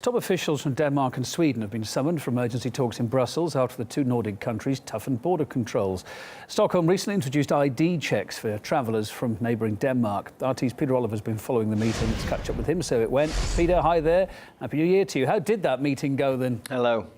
Top officials from Denmark and Sweden have been summoned for emergency talks in Brussels after the two Nordic countries toughened border controls. Stockholm recently introduced ID checks for travellers from neighbouring Denmark. RT's Peter Oliver has been following the meeting. Let's catch up with him. So it went. Peter, hi there. Happy New Year to you. How did that meeting go then? Hello.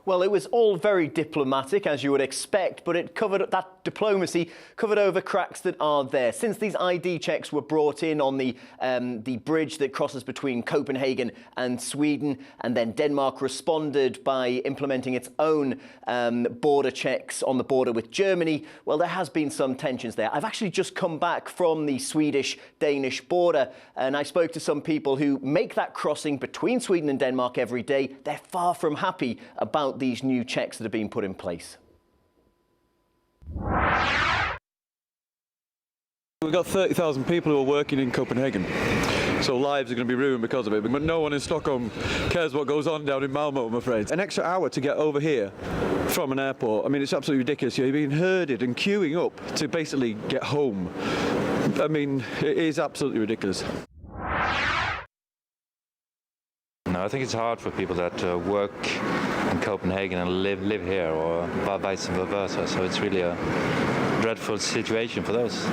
Well, it was all very diplomatic, as you would expect, but that diplomacy covered over cracks that are there. Since these ID checks were brought in on the bridge that crosses between Copenhagen and Sweden, and then Denmark responded by implementing its own border checks on the border with Germany, well, there has been some tensions there. I've actually just come back from the Swedish-Danish border, and I spoke to some people who make that crossing between Sweden and Denmark every day. They're far from happy about these new checks that are being put in place. We've got 30,000 people who are working in Copenhagen, so lives are going to be ruined because of it. But no one in Stockholm cares what goes on down in Malmö, I'm afraid. An extra hour to get over here from an airport, I mean, it's absolutely ridiculous. You're being herded and queuing up to basically get home. I mean, it is absolutely ridiculous. No, I think it's hard for people that work in Copenhagen and live here, or vice versa. So it's really a dreadful situation for those.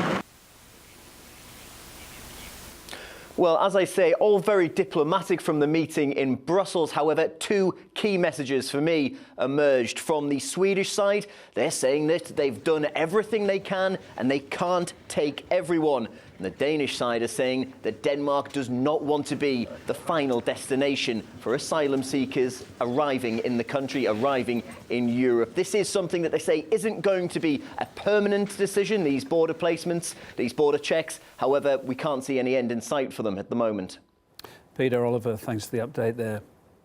Well, as I say, all very diplomatic from the meeting in Brussels. However, two key messages for me emerged from the Swedish side. They're saying that they've done everything they can and they can't take everyone. And the Danish side is saying that Denmark does not want to be the final destination for asylum seekers arriving in the country, arriving in Europe. This is something that they say isn't going to be a permanent decision, these border placements, these border checks. However, we can't see any end in sight for them at the moment. Peter Oliver, thanks for the update there.